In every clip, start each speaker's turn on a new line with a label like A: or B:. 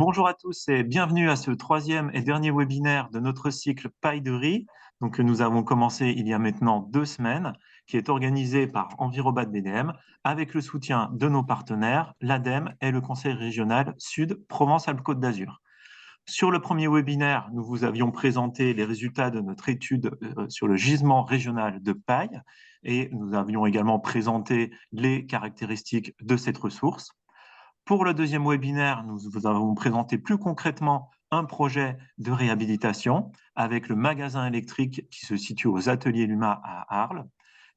A: Bonjour à tous et bienvenue à ce troisième et dernier webinaire de notre cycle Paille de riz, donc, que nous avons commencé il y a maintenant 2 semaines, qui est organisé par Envirobat BDM avec le soutien de nos partenaires, l'ADEME et le Conseil régional Sud Provence-Alpes-Côte d'Azur. Sur le premier webinaire, nous vous avions présenté les résultats de notre étude sur le gisement régional de paille et nous avions également présenté les caractéristiques de cette ressource. Pour le deuxième webinaire, nous vous avons présenté plus concrètement un projet de réhabilitation avec le magasin électrique qui se situe aux Ateliers Luma à Arles.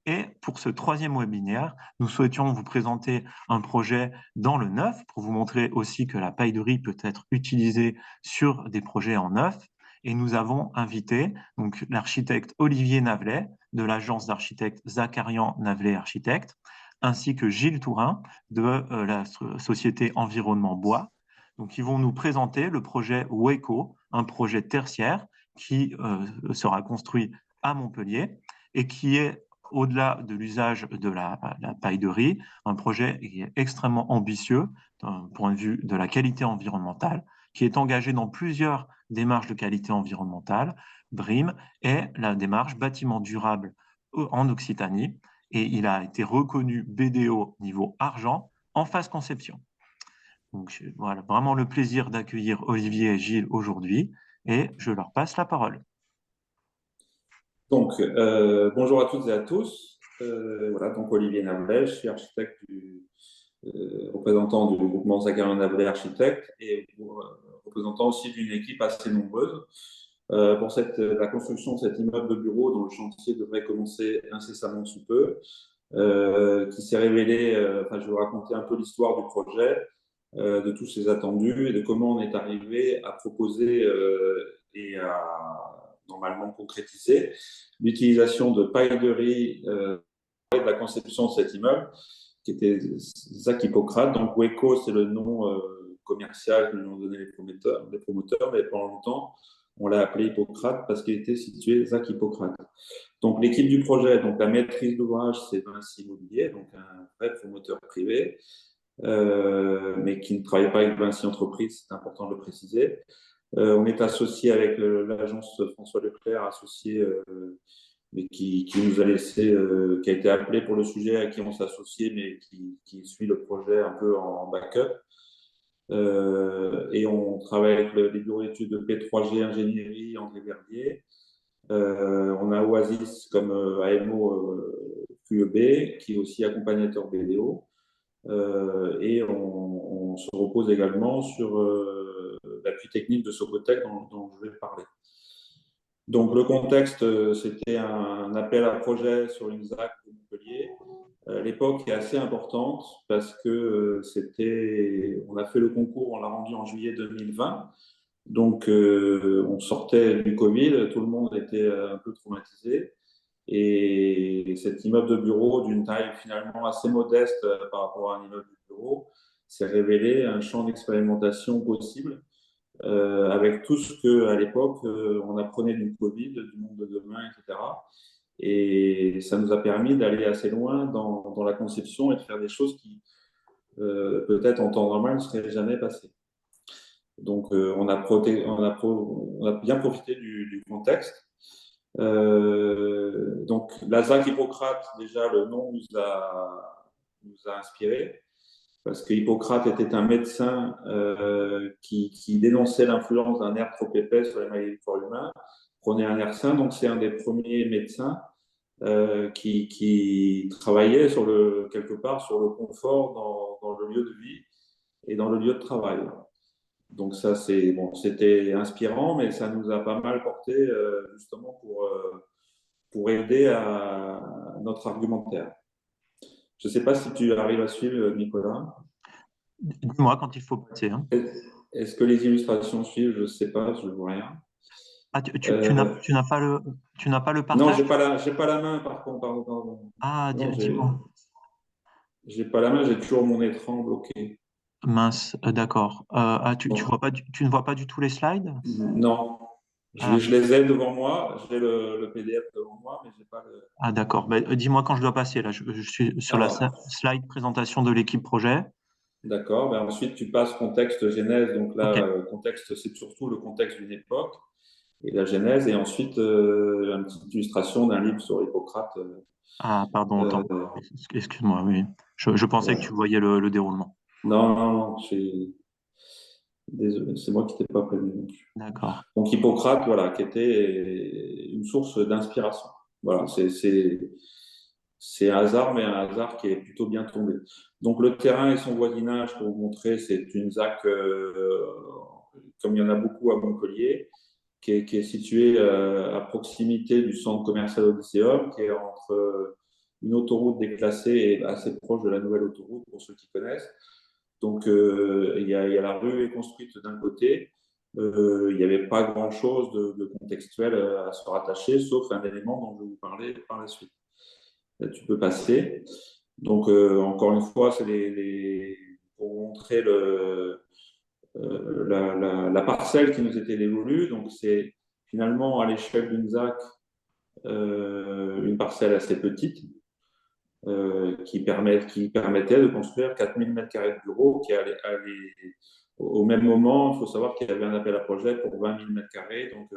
A: Et pour ce troisième webinaire, nous souhaitions vous présenter un projet dans le neuf pour vous montrer aussi que la paille de riz peut être utilisée sur des projets en neuf. Et nous avons invité donc l'architecte Olivier Navelet de l'agence d'architectes Zakarian Navelet Architectes, ainsi que Gilles Tourin de la société Environnement Bois. Donc, ils vont nous présenter le projet WECO, un projet tertiaire qui sera construit à Montpellier et qui est, au-delà de l'usage de la paille de riz, un projet qui est extrêmement ambitieux d'un point de vue de la qualité environnementale, qui est engagé dans plusieurs démarches de qualité environnementale, BREEAM, et la démarche bâtiment durable en Occitanie, et il a été reconnu BDO niveau argent en phase conception. Donc voilà, vraiment le plaisir d'accueillir Olivier et Gilles aujourd'hui, et je leur passe la parole.
B: Donc, bonjour à toutes et à tous. Voilà, donc Olivier Navelet, je suis architecte représentant du groupement Zakarian Navelet Architectes et représentant aussi d'une équipe assez nombreuse pour la construction de cet immeuble de bureau dont le chantier devrait commencer incessamment sous peu, qui s'est révélé, je vais vous raconter un peu l'histoire du projet, de tous ses attendus et de comment on est arrivé à proposer et à normalement concrétiser l'utilisation de paille de riz de la conception de cet immeuble, qui était Zach Hippocrate. Donc, WECO, c'est le nom commercial que nous ont donné les promoteurs, mais pendant longtemps, on l'a appelé Hippocrate parce qu'il était situé Zach Hippocrate. Donc, l'équipe du projet, donc la maîtrise d'ouvrage, c'est Vinci Immobilier, donc un vrai promoteur privé, mais qui ne travaille pas avec Vinci Entreprise, c'est important de le préciser. On est associé avec l'agence François Leclerc, associé, mais qui nous a laissé, qui a été appelé pour le sujet, à qui on s'associe, mais qui suit le projet un peu en backup. Et on travaille avec les bureaux d'études de P3G Ingénierie, André Verdier. On a Oasis comme AMO QEB, qui est aussi accompagnateur BDO. Et on se repose également sur l'appui technique de Socotec dont je vais parler. Donc le contexte, c'était un appel à projet sur une ZAC de Montpellier. L'époque est assez importante parce que on a fait le concours, on l'a rendu en juillet 2020. Donc on sortait du Covid, tout le monde était un peu traumatisé. Et cet immeuble de bureau d'une taille finalement assez modeste par rapport à un immeuble de bureau s'est révélé un champ d'expérimentation possible avec tout ce qu'à l'époque on apprenait du Covid, du monde de demain, etc. Et ça nous a permis d'aller assez loin dans la conception et de faire des choses qui peut-être en temps normal ne seraient jamais passées. Donc on a bien profité du contexte. Donc, la ZAC Hippocrate, déjà, le nom nous a inspiré parce que Hippocrate était un médecin qui dénonçait l'influence d'un air trop épais sur les maladies du corps humain, prenait un air sain. Donc, c'est un des premiers médecins qui travaillait quelque part sur le confort dans le lieu de vie et dans le lieu de travail. Donc ça, c'était inspirant, mais ça nous a pas mal porté justement pour aider à notre argumentaire. Je ne sais pas si tu arrives à suivre, Nicolas.
A: Dis-moi quand il faut passer. Hein.
B: Est-ce que les illustrations suivent? Je ne sais pas, je ne vois rien.
A: Ah, tu n'as pas le
B: Non,
A: partage?
B: j'ai pas la main, par contre. Pardon.
A: Ah,
B: Non,
A: dis-moi.
B: j'ai pas la main, j'ai toujours mon écran bloqué.
A: Mince, d'accord. Tu ne vois pas du tout les slides?
B: Non,
A: Ah,
B: je les ai devant moi, j'ai le PDF devant moi, mais j'ai pas le…
A: d'accord. Dis-moi quand je dois passer. Là, je suis sur la
B: Alors,
A: slide présentation de l'équipe projet.
B: D'accord. Ben ensuite, tu passes contexte genèse. Donc
A: Ok.
B: là, contexte, c'est surtout le contexte d'une époque et la genèse. Et ensuite, une petite illustration d'un livre sur Hippocrate.
A: Ah, pardon, autant.
B: Euh,
A: Excuse-moi, oui. Je pensais que tu
B: voilà.
A: voyais le déroulement.
B: Non, non, non, désolé, c'est moi qui t'ai pas prévenu.
A: D'accord.
B: Donc Hippocrate, voilà, qui était une source d'inspiration. Voilà, c'est un hasard, mais un hasard qui est plutôt bien tombé. Donc le terrain et son voisinage, pour vous montrer, c'est une ZAC, comme il y en a beaucoup à Montpellier, qui est située à proximité du centre commercial Odysseum, qui est entre une autoroute déclassée et assez proche de la nouvelle autoroute, pour ceux qui connaissent. Donc, il y a la rue est construite d'un côté. Il n'y avait pas grand-chose de contextuel à se rattacher, sauf un élément dont je vais vous parler par la suite. Là, tu peux passer. Donc, encore une fois, c'est pour vous montrer la parcelle qui nous était dévolue. Donc, c'est finalement à l'échelle d'une ZAC une parcelle assez petite qui permettait de construire 4000 m² de bureaux au même moment. Il faut savoir qu'il y avait un appel à projet pour 20 000 m². Donc,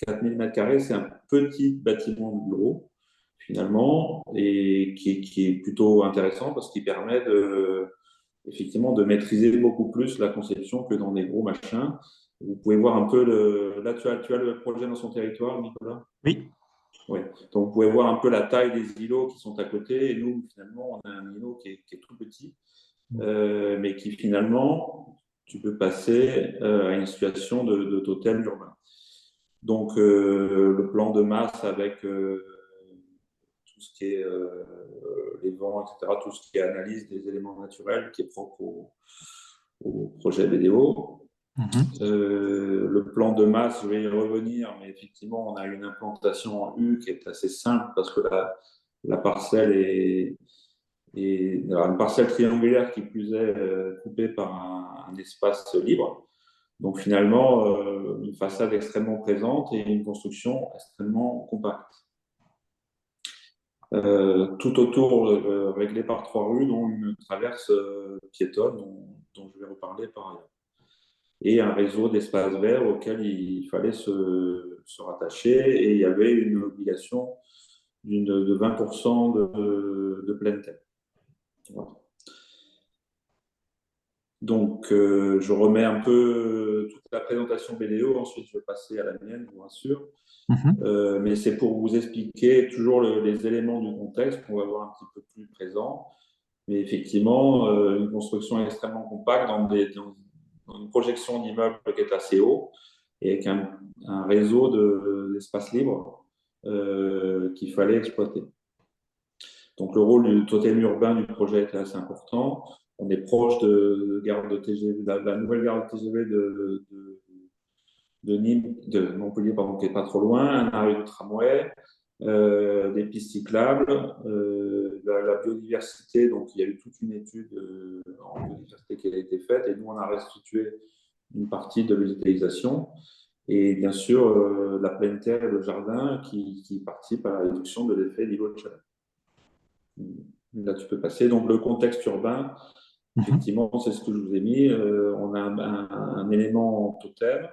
B: 4000 m², c'est un petit bâtiment de bureau, finalement, et qui est plutôt intéressant parce qu'il permet effectivement, de maîtriser beaucoup plus la conception que dans des gros machins. Vous pouvez voir un peu là, tu as le projet dans son territoire, Nicolas?
A: Oui.
B: Oui. Donc, vous pouvez voir un peu la taille des îlots qui sont à côté. Et nous, finalement, on a un îlot qui est tout petit, mais qui, finalement, tu peux passer à une situation de totem urbain. Donc, le plan de masse avec tout ce qui est les vents, etc., tout ce qui est analyse des éléments naturels qui est propre au projet vidéo.
A: Mhm.
B: Le plan de masse, je vais y revenir, mais effectivement, on a une implantation en U qui est assez simple parce que la parcelle alors, une parcelle triangulaire qui plus est coupée par un espace libre. Donc finalement, une façade extrêmement présente et une construction extrêmement compacte. Tout autour, réglé par 3 rues, dont une traverse piétonne dont je vais reparler par ailleurs. Et un réseau d'espaces verts auquel il fallait se rattacher. Et il y avait une obligation de 20% de pleine terre. Voilà. Donc, je remets un peu toute la présentation BDO. Ensuite, je vais passer à la mienne, bien sûr.
A: Mhm.
B: Mais c'est pour vous expliquer toujours les éléments du contexte qu'on va voir un petit peu plus présent. Mais effectivement, une construction extrêmement compacte dans une projection d'immeuble qui est assez haut et avec un réseau d'espace libre qu'il fallait exploiter. Donc le rôle du totem urbain du projet était assez important. On est proche de gare de TGV, la nouvelle gare de TGV de Nîmes, de Montpellier, pardon, qui n'est pas trop loin, un arrêt de tramway, des pistes cyclables, la biodiversité. Donc, il y a eu toute une étude en biodiversité qui a été faite et nous, on a restitué une partie de végétalisation. Et bien sûr, la pleine terre et le jardin qui participent à la réduction de l'effet d'îlot de chaleur. Là, tu peux passer. Donc, le contexte urbain,
A: Mhm.
B: effectivement, c'est ce que je vous ai mis. On a un élément totem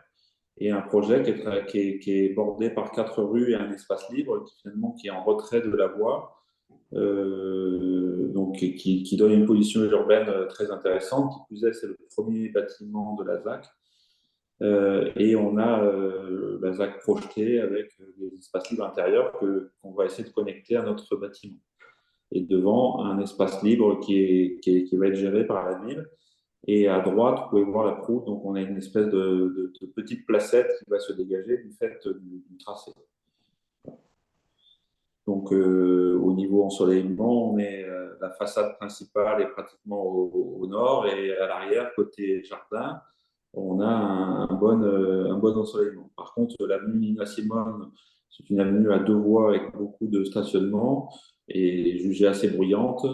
B: et un projet qui est bordé par 4 rues et un espace libre qui est en retrait de la voie, donc qui donne une position urbaine très intéressante. Qui plus est, c'est le premier bâtiment de la ZAC. Et on a la ZAC projetée avec des espaces libres intérieurs qu'on va essayer de connecter à notre bâtiment. Et devant, un espace libre qui va être géré par la ville. Et à droite, vous pouvez voir la croûte. Donc, on a une espèce de petite placette qui va se dégager du fait du tracé. Donc, au niveau ensoleillement, la façade principale est pratiquement au nord et à l'arrière, côté jardin, on a un bon ensoleillement. Par contre, l'avenue Nina Simone, c'est une avenue à 2 voies avec beaucoup de stationnement et jugée assez bruyante.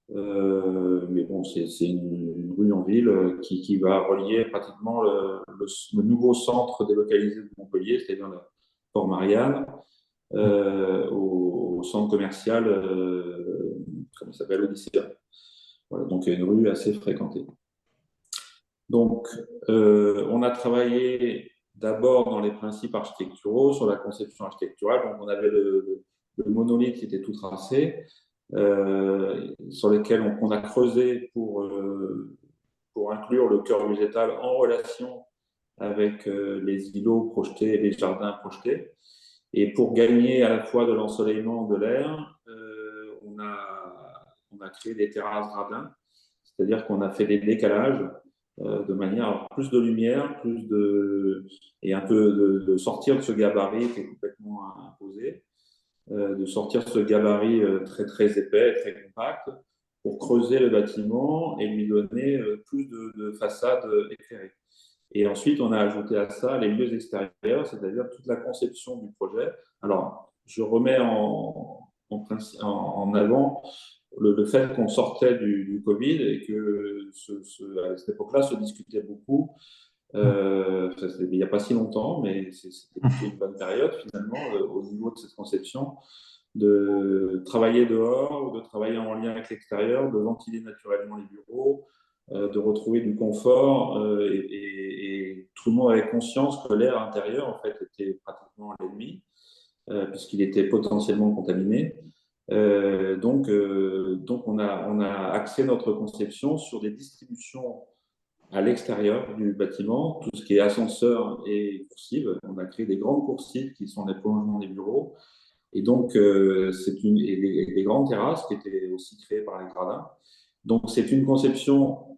B: Mais bon, c'est une rue en ville qui va relier pratiquement le nouveau centre délocalisé de Montpellier, c'est-à-dire le Port Marianne, au centre commercial, comment ça s'appelle, Odysseum. Voilà, donc il y a une rue assez fréquentée. Donc, on a travaillé d'abord dans les principes architecturaux, sur la conception architecturale. Donc, on avait le monolithe qui était tout tracé, sur lequel on a creusé pour inclure le cœur végétal en relation avec les îlots projetés, les jardins projetés. Et pour gagner à la fois de l'ensoleillement, de l'air, on a créé des terrasses radins, c'est-à-dire qu'on a fait des décalages de manière à avoir plus de lumière, et un peu de sortir de ce gabarit qui est complètement imposé, de sortir de ce gabarit très très épais, très compact, pour creuser le bâtiment et lui donner plus de façades éclairées. Et ensuite, on a ajouté à ça les lieux extérieurs, c'est-à-dire toute la conception du projet. Alors, je remets en avant le fait qu'on sortait du Covid et que à cette époque-là se discutait beaucoup. Il n'y a pas si longtemps, mais c'était plutôt une bonne période finalement au niveau de cette conception de travailler dehors ou de travailler en lien avec l'extérieur, de ventiler naturellement les bureaux, de retrouver du confort et tout le monde avait conscience que l'air intérieur en fait était pratiquement l'ennemi puisqu'il était potentiellement contaminé. Donc on a axé notre conception sur des distributions à l'extérieur du bâtiment, tout ce qui est ascenseur et coursive. On a créé des grandes coursives qui sont les prolongements des bureaux. Et donc, les grandes terrasses qui étaient aussi créées par les gradins. Donc, c'est une conception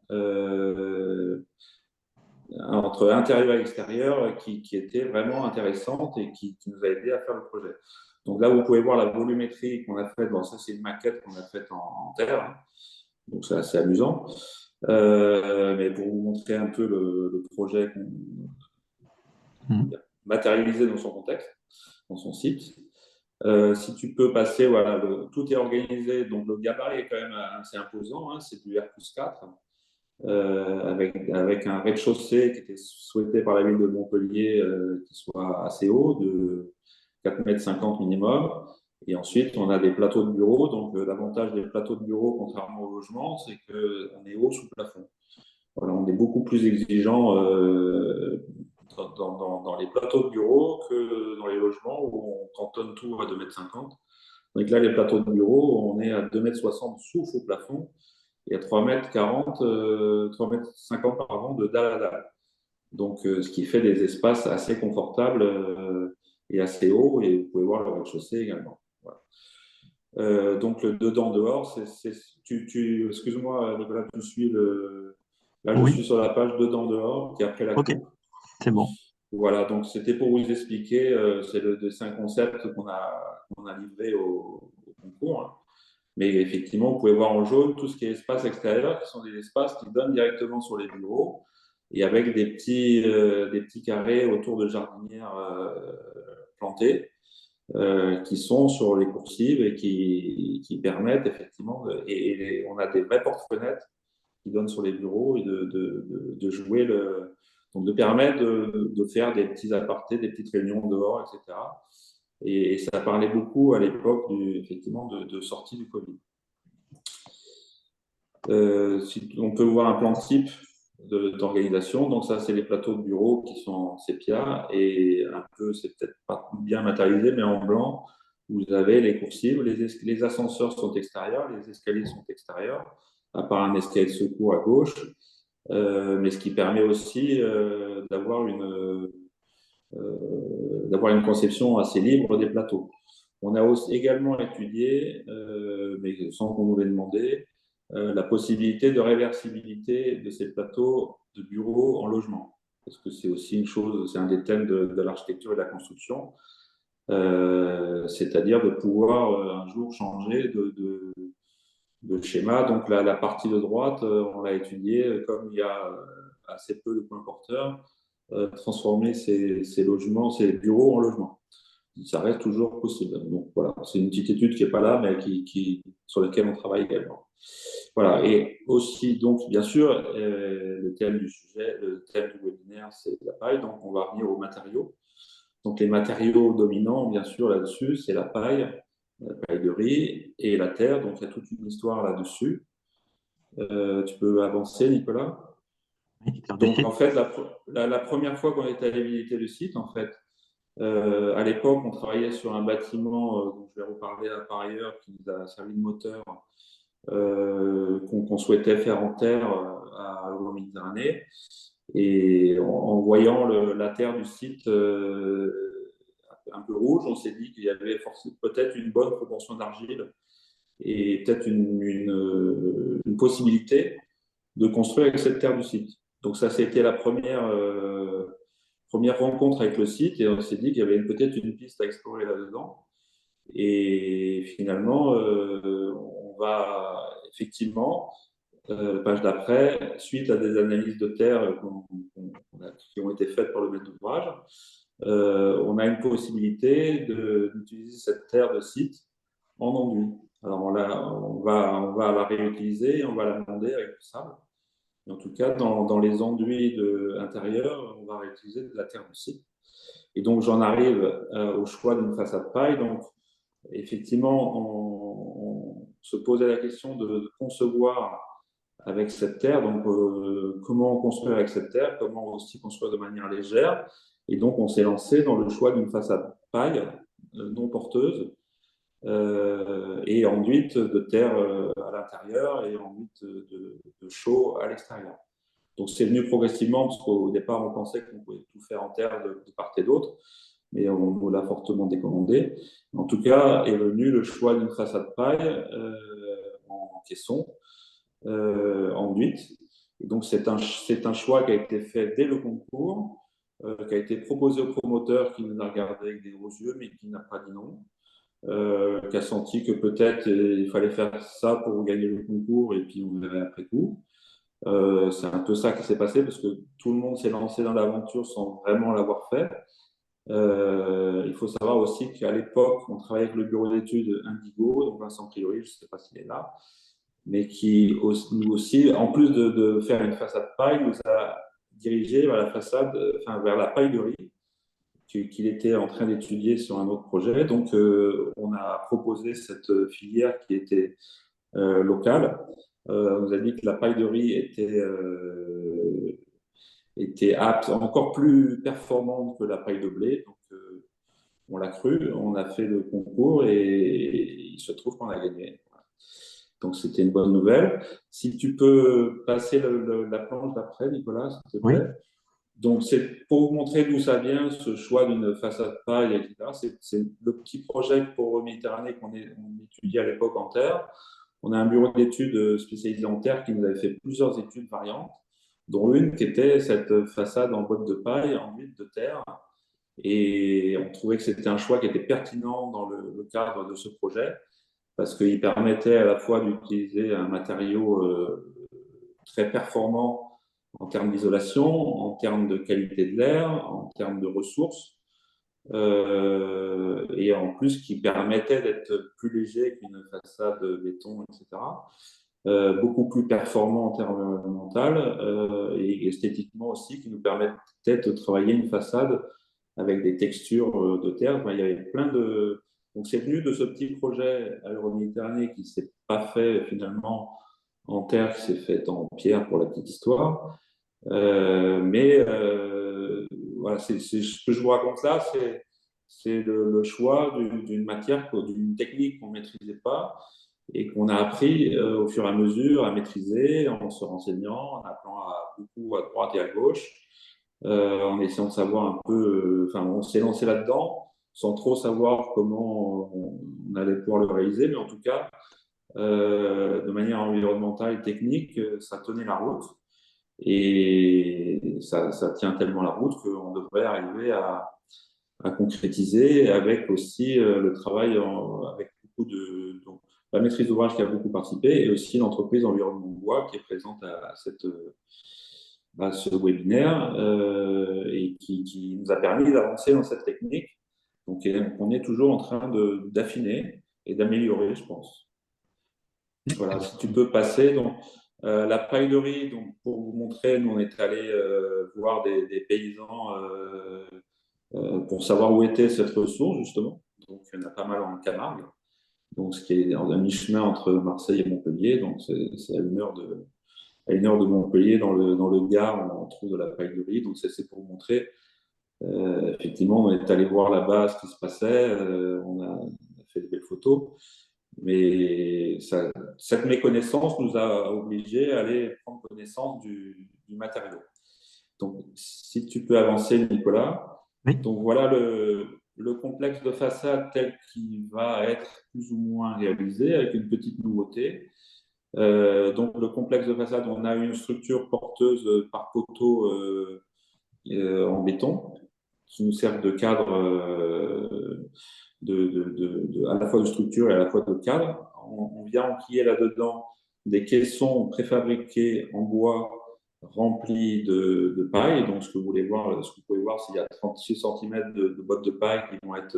B: entre intérieur et extérieur qui était vraiment intéressante et qui nous a aidé à faire le projet. Donc là, vous pouvez voir la volumétrie qu'on a faite. Bon, ça, c'est une maquette qu'on a faite en terre. Hein. Donc, c'est assez amusant. Mais pour vous montrer un peu le projet matérialisé dans son contexte, dans son site. Si tu peux passer, voilà, tout est organisé. Donc, le gabarit est quand même assez imposant. Hein, c'est du R+4 avec un rez-de-chaussée qui était souhaité par la ville de Montpellier qui soit assez haut, de 4,50 m minimum. Et ensuite, on a des plateaux de bureaux. Donc, l'avantage des plateaux de bureaux, contrairement au logement, c'est qu'on est haut sous plafond. Voilà, on est beaucoup plus exigeant dans les plateaux de bureaux que dans les logements où on cantonne tout à 2,50 m. Donc là, les plateaux de bureau, on est à 2,60 m sous au plafond et à 3,40 m, 3,50 m pardon, de dalle à dalle. Donc, ce qui fait des espaces assez confortables et assez hauts. Et vous pouvez voir le rez-de-chaussée également. Voilà. Donc, le dedans-dehors, excuse-moi, Nicolas, tu suis là, je suis sur la page dedans-dehors qui est après la coupe.
A: C'est bon.
B: Voilà, donc c'était pour vous expliquer, c'est un concept qu'on a livré au concours. Hein. Mais effectivement, vous pouvez voir en jaune tout ce qui est espace extérieur, qui sont des espaces qui donnent directement sur les bureaux et avec des petits carrés autour de jardinières plantées qui sont sur les coursives et qui permettent effectivement, et on a des vraies portes-fenêtres qui donnent sur les bureaux et de jouer donc de permettre de faire des petits apartés, des petites réunions dehors, etc. Et ça parlait beaucoup à l'époque effectivement de sortie du Covid. On peut voir un plan type d'organisation. Donc ça, c'est les plateaux de bureau qui sont en sépia et un peu, c'est peut-être pas bien matérialisé, mais en blanc. Vous avez les coursives, les ascenseurs sont extérieurs, les escaliers sont extérieurs, à part un escalier de secours à gauche. Mais ce qui permet aussi d'avoir une conception assez libre des plateaux. On a aussi également étudié, mais sans qu'on nous l'ait demandé, la possibilité de réversibilité de ces plateaux de bureaux en logement. Parce que c'est aussi une chose, c'est un des thèmes de l'architecture et de la construction, c'est-à-dire de pouvoir un jour changer de schéma. Donc la partie de droite, on l'a étudiée, comme il y a assez peu de points porteurs, transformer ces logements, ces bureaux en logements. Ça reste toujours possible. Donc voilà, c'est une petite étude qui n'est pas là, mais sur laquelle on travaille également. Voilà, et aussi, donc, bien sûr, le thème du sujet, le thème du webinaire, c'est la paille. Donc, on va revenir aux matériaux. Donc, les matériaux dominants, bien sûr, là-dessus, c'est la paille de riz et la terre. Donc, il y a toute une histoire là-dessus. Tu peux avancer, Nicolas?
A: Oui, carte de
B: Donc,
A: site.
B: en fait, la première fois qu'on est allé visiter le site, en fait, à l'époque, on travaillait sur un bâtiment dont je vais reparler par ailleurs, qui nous a servi de moteur, qu'on souhaitait faire en terre à l'Euro-Méditerranée. Et en voyant la terre du site un peu rouge, on s'est dit qu'il y avait peut-être une bonne proportion d'argile et peut-être une possibilité de construire avec cette terre du site. Donc ça, c'était la première rencontre avec le site et on s'est dit qu'il y avait peut-être une piste à explorer là-dedans. Et finalement, on va effectivement, page d'après, suite à des analyses de terre qui ont été faites par le maître d'ouvrage, on a une possibilité d'utiliser cette terre de site en enduit. Alors on va la réutiliser et on va la monter avec du sable. Et en tout cas, dans les enduits intérieurs, on va réutiliser de la terre de site. Et donc j'en arrive au choix d'une façade paille. Donc effectivement, on se posait la question de concevoir avec cette terre, donc comment construire avec cette terre, comment aussi construire de manière légère. Et donc on s'est lancé dans le choix d'une façade paille non porteuse et enduite de terre à l'intérieur et enduite de chaux à l'extérieur. Donc c'est venu progressivement parce qu'au départ on pensait qu'on pouvait tout faire en terre de part et d'autre, mais on nous l'a fortement décommandé. En tout cas est venu le choix d'une façade paille en caisson enduite. Et donc c'est un choix qui a été fait dès le concours, qui a été proposé au promoteur qui nous a regardé avec des gros yeux mais qui n'a pas dit non. Qui a senti que peut-être il fallait faire ça pour gagner le concours et puis on verrait après coup. C'est un peu ça qui s'est passé parce que tout le monde s'est lancé dans l'aventure sans vraiment l'avoir fait. Il faut savoir aussi qu'à l'époque, on travaillait avec le bureau d'études Indigo, donc Vincent Priori, je ne sais pas s'il est là, mais qui nous aussi, en plus de faire une façade paille, nous a dirigé vers la façade, enfin vers la paille de riz qu'il était en train d'étudier sur un autre projet. Donc, on a proposé cette filière qui était locale. On nous a dit que la paille de riz était apte, encore plus performante que la paille de blé. Donc, on l'a cru, on a fait le concours et il se trouve qu'on a gagné. Donc, c'était une bonne nouvelle. Si tu peux passer la planche d'après, Nicolas, s'il te
A: Oui.
B: plaît. Donc, c'est pour vous montrer d'où ça vient, ce choix d'une façade paille, etc. C'est le petit projet pour Méditerranée on étudiait à l'époque en terre. On a un bureau d'études spécialisé en terre qui nous avait fait plusieurs études variantes, dont une qui était cette façade en boîte de paille, en huile de terre. Et on trouvait que c'était un choix qui était pertinent dans le cadre de ce projet, parce qu'il permettait à la fois d'utiliser un matériau très performant en termes d'isolation, en termes de qualité de l'air, en termes de ressources, et en plus qui permettait d'être plus léger qu'une façade béton, etc. Beaucoup plus performant en termes environnemental et esthétiquement aussi, qui nous permettait de travailler une façade avec des textures de terre. Enfin, il y avait plein de... Donc c'est venu de ce petit projet à l'Euroméditerranée qui ne s'est pas fait finalement en terre, qui s'est fait en pierre pour la petite histoire. Mais voilà, ce que je vous raconte là, c'est le choix d'une matière, d'une technique qu'on ne maîtrisait pas et qu'on a appris au fur et à mesure à maîtriser en se renseignant, en appelant beaucoup à droite et à gauche, en essayant de savoir un peu. Enfin, on s'est lancé là-dedans sans trop savoir comment on allait pouvoir le réaliser, mais en tout cas, de manière environnementale et technique, ça tenait la route. Et ça tient tellement la route qu'on devrait arriver à concrétiser avec aussi le travail avec beaucoup donc, la maîtrise d'ouvrage qui a beaucoup participé et aussi l'entreprise Environnement Bois qui est présente à ce webinaire et qui nous a permis d'avancer dans cette technique. Donc, on est toujours en train d'affiner et d'améliorer, je pense. Voilà, si tu peux passer. Donc, la paille de riz, donc, pour vous montrer, nous, on est allé voir des paysans pour savoir où était cette ressource, justement. Donc, il y en a pas mal en Camargue. donc ce qui est à mi-chemin entre Marseille et Montpellier. Donc c'est à 1 heure de Montpellier, dans le Gard, on trouve de la paille de riz. Donc c'est pour vous montrer. Effectivement, on est allé voir là-bas ce qui se passait. On a fait de belles photos. Mais cette méconnaissance nous a obligés à aller prendre connaissance du matériau. Donc, si tu peux avancer, Nicolas.
A: Oui.
B: Donc, voilà le complexe de façade tel qu'il va être plus ou moins réalisé, avec une petite nouveauté. Donc, le complexe de façade, on a une structure porteuse par poteau en béton qui nous servent de cadre à la fois de structure et à la fois de cadre. On vient enquiller là-dedans des caissons préfabriqués en bois remplis de paille. Donc, ce que vous pouvez voir, c'est qu'il y a 36 cm de bottes de paille qui vont être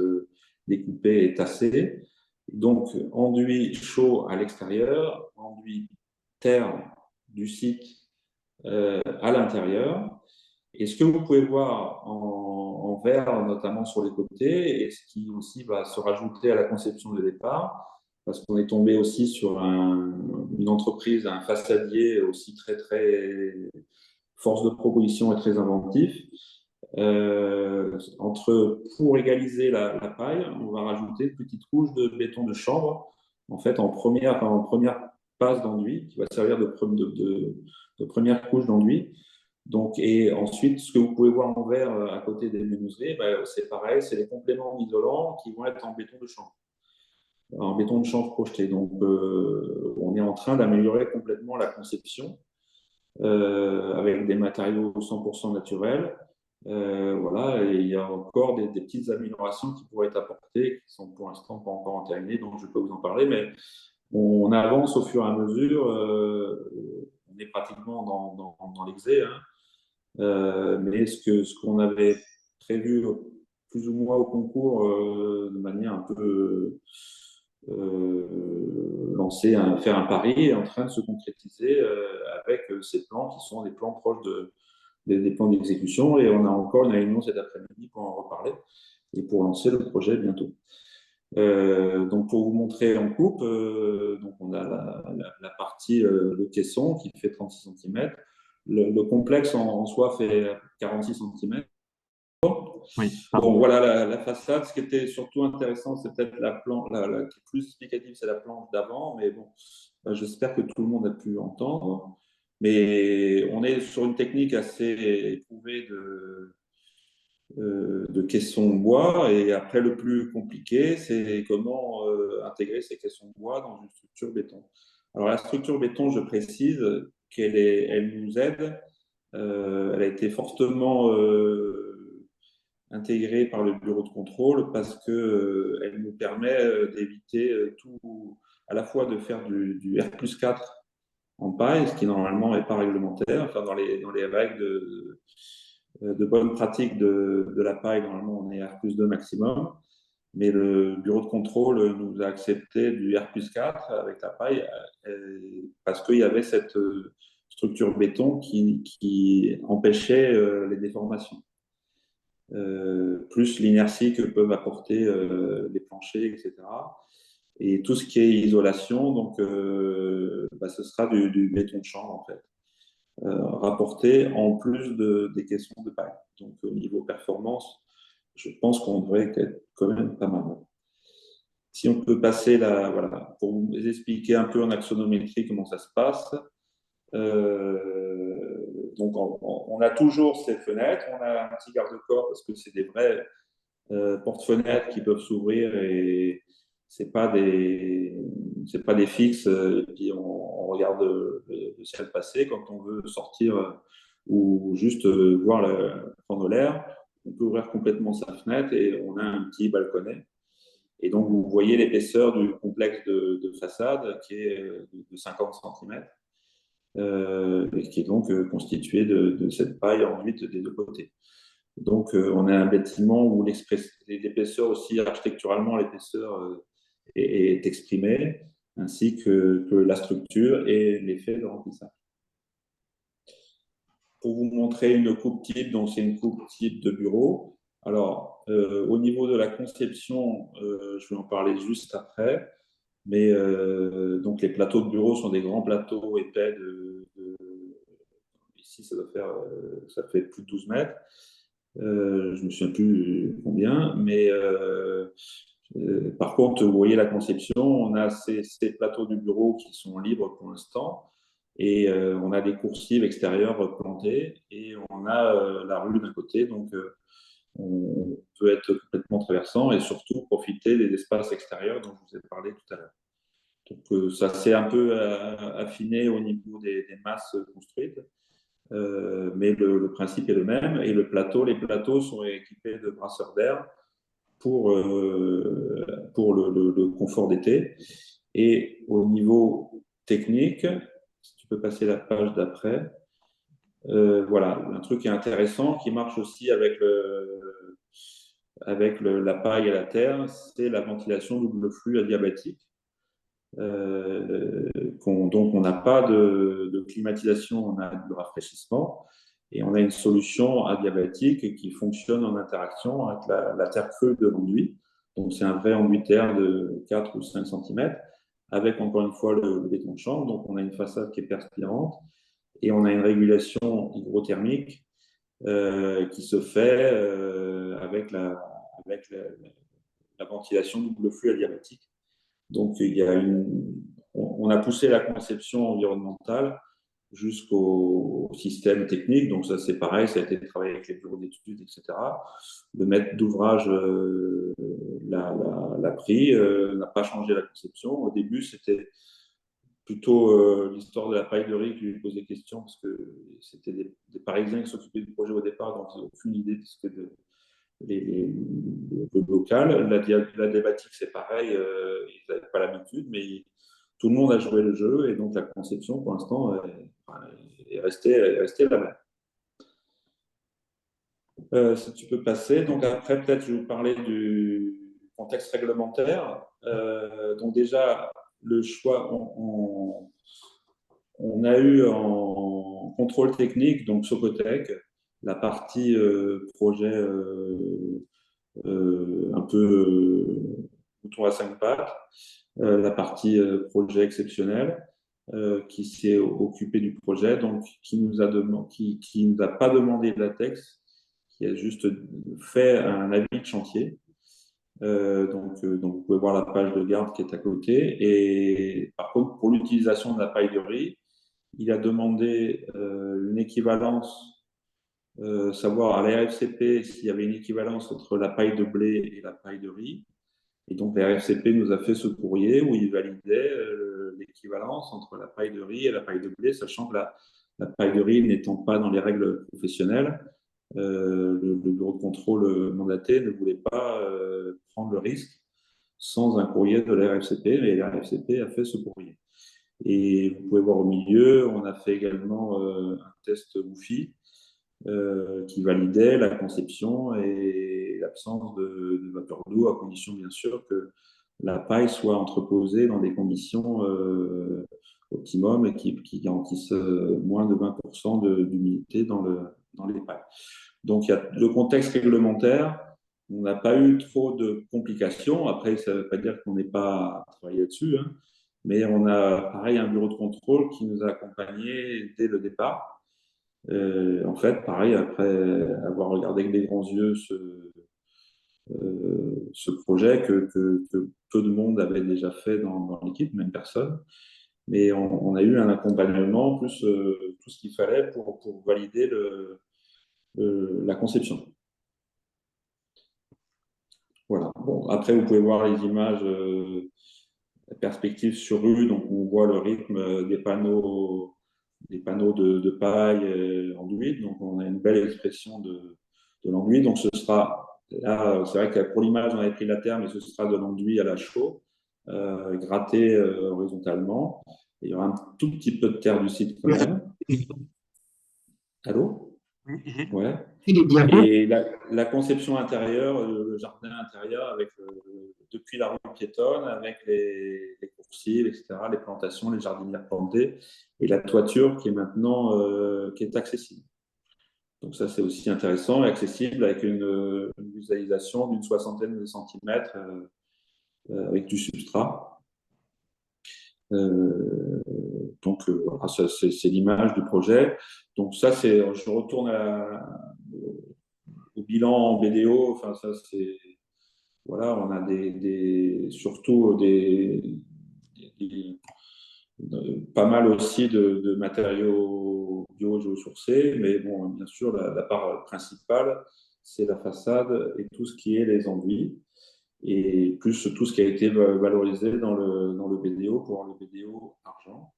B: découpées et tassées. Donc, enduit chaud à l'extérieur, enduit terre du site à l'intérieur. Et ce que vous pouvez voir en vert, notamment sur les côtés, et ce qui aussi va se rajouter à la conception de départ, parce qu'on est tombé aussi sur une entreprise, un façadier aussi très, très force de proposition et très inventif. Pour égaliser la paille, on va rajouter une petite couche de béton de chanvre, en fait, en première passe d'enduit, qui va servir de première couche d'enduit. Donc, et ensuite, ce que vous pouvez voir en vert à côté des menuiseries, c'est pareil, c'est les compléments isolants qui vont être en béton de chanvre projeté. Donc, on est en train d'améliorer complètement la conception avec des matériaux 100% naturels. Voilà, et il y a encore des petites améliorations qui pourraient être apportées, qui sont pour l'instant pas encore entérinées, donc je peux vous en parler, mais on avance au fur et à mesure. On est pratiquement dans l'exé, hein. Mais ce qu'on avait prévu plus ou moins au concours de manière un peu lancée, faire un pari, est en train de se concrétiser avec ces plans qui sont des plans proches des plans d'exécution. Et on a encore une réunion cet après-midi pour en reparler et pour lancer le projet bientôt. Donc pour vous montrer en coupe, donc on a la partie le caisson qui fait 36 cm. Le complexe en soi fait 46 cm.
A: Oui,
B: Bon,
A: pardon.
B: voilà la façade. Ce qui était surtout intéressant, c'est peut-être la planche, qui est plus explicative, c'est la planche d'avant. Mais bon, j'espère que tout le monde a pu entendre. Mais on est sur une technique assez éprouvée de caissons bois. Et après, le plus compliqué, c'est comment intégrer ces caissons bois dans une structure béton. Alors, la structure béton, je précise elle nous aide. Elle a été fortement intégrée par le bureau de contrôle parce que elle nous permet d'éviter tout, à la fois de faire du R+4 en paille, ce qui normalement n'est pas réglementaire. Enfin, dans les règles de bonne pratique de la paille, normalement, on est R+2 maximum. Mais le bureau de contrôle nous a accepté du R+4 avec la paille parce qu'il y avait cette structure béton qui empêchait les déformations. Plus l'inertie que peuvent apporter les planchers, etc. Et tout ce qui est isolation, donc, ce sera du béton de chanvre, en fait. Rapporté en plus des caissons de paille. Donc, au niveau performance, je pense qu'on devrait être quand même pas mal. Si on peut passer là, voilà, pour vous expliquer un peu en axonométrie comment ça se passe. Donc, on a toujours ces fenêtres, on a un petit garde-corps parce que c'est des vrais porte-fenêtres qui peuvent s'ouvrir et c'est pas des fixes et puis on regarde le ciel passer quand on veut sortir ou juste prendre l'air. On peut ouvrir complètement sa fenêtre et on a un petit balconnet. Et donc, vous voyez l'épaisseur du complexe de façade qui est de 50 cm, et qui est donc constitué de cette paille enduite des deux côtés. Donc, on a un bâtiment où l'épaisseur aussi, architecturalement, l'épaisseur est exprimée, ainsi que la structure et l'effet de remplissage. Pour vous montrer une coupe type, donc c'est une coupe type de bureau. Alors, au niveau de la conception, je vais en parler juste après. Mais donc les plateaux de bureau sont des grands plateaux épais ici ça fait plus de 12 mètres. Je ne me souviens plus combien, mais par contre, vous voyez la conception, on a ces plateaux du bureau qui sont libres pour l'instant, et on a des coursives extérieures plantées, et on a la rue d'un côté, donc on peut être complètement traversant et surtout profiter des espaces extérieurs dont je vous ai parlé tout à l'heure. Donc ça s'est un peu affiné au niveau des masses construites, mais le principe est le même. Et les plateaux sont équipés de brasseurs d'air pour le confort d'été. Et au niveau technique, si tu peux passer la page d'après, voilà, un truc qui est intéressant, qui marche aussi avec la paille et la terre, c'est la ventilation double flux adiabatique. Donc on n'a pas de climatisation, on a du rafraîchissement et on a une solution adiabatique qui fonctionne en interaction avec la terre crue de l'enduit. Donc c'est un vrai enduit terre de 4 ou 5 cm avec encore une fois le béton de chanvre. Donc on a une façade qui est perspirante et on a une régulation hydrothermique qui se fait avec la ventilation double flux adiabatique. Donc, on a poussé la conception environnementale jusqu'au système technique. Donc, ça, c'est pareil, ça a été travaillé avec les bureaux d'études, etc. Le maître d'ouvrage l'a pris, n'a pas changé la conception. Au début, c'était plutôt l'histoire de la paille de riz qui lui posait question, parce que c'était des Parisiens qui s'occupaient du projet au départ, donc ils n'ont aucune idée de ce que le local. La thématique, c'est pareil, ils n'avaient pas l'habitude, mais tout le monde a joué le jeu et donc la conception, pour l'instant, est restée la même. Si tu peux passer. Donc après, peut-être, je vais vous parler du contexte réglementaire. Donc déjà, le choix, on a eu en contrôle technique, donc Socotec, la partie projet un peu mouton à 5 pattes, la partie projet exceptionnel qui s'est occupé du projet, donc qui nous a pas demandé de latex, qui a juste fait un avis de chantier. Donc, vous pouvez voir la page de garde qui est à côté. Et par contre, pour l'utilisation de la paille de riz, il a demandé une équivalence, savoir à la RFCP s'il y avait une équivalence entre la paille de blé et la paille de riz. Et donc, la RFCP nous a fait ce courrier où il validait l'équivalence entre la paille de riz et la paille de blé, sachant que la paille de riz n'étant pas dans les règles professionnelles, le bureau de contrôle mandaté ne voulait pas prendre le risque sans un courrier de la RFCP, et la RFCP a fait ce courrier. Et vous pouvez voir au milieu, on a fait également un test WUFI qui validait la conception et l'absence de vapeur d'eau, à condition bien sûr que la paille soit entreposée dans des conditions optimum et qui garantissent moins de 20% d'humidité dans les pailles. Donc, il y a le contexte réglementaire. On n'a pas eu trop de complications. Après, ça ne veut pas dire qu'on n'est pas travaillé là-dessus, hein. Mais on a, pareil, un bureau de contrôle qui nous a accompagnés dès le départ. En fait, pareil, après avoir regardé avec des grands yeux ce projet que peu de monde avait déjà fait dans l'équipe, même personne. Mais on a eu un accompagnement, plus tout ce qu'il fallait pour valider la conception. Voilà. Bon, après, vous pouvez voir les images, perspectives sur rue, donc on voit le rythme des panneaux de paille enduite. Donc on a une belle expression de l'enduit. Donc ce sera, là, c'est vrai que pour l'image, on avait pris la terre, mais ce sera de l'enduit à la chaux, gratté horizontalement. Et il y aura un tout petit peu de terre du site quand même. Allô? Ouais.
C: Il est bien.
B: Et la conception intérieure, le jardin intérieur, depuis la rue piétonne, avec les coursives, etc., les plantations, les jardinières plantées, et la toiture qui est maintenant qui est accessible. Donc ça, c'est aussi intéressant et accessible avec une visualisation d'une 60aine de centimètres avec du substrat. Euh, voilà, c'est l'image du projet. Donc ça, je retourne au bilan en BDO. Enfin, ça, c'est voilà, on a surtout des- pas mal aussi de matériaux bio-géosourcés, mais bon, bien sûr, la part principale, c'est la façade et tout ce qui est les enduits, et plus tout ce qui a été valorisé dans le BDO pour le BDO argent.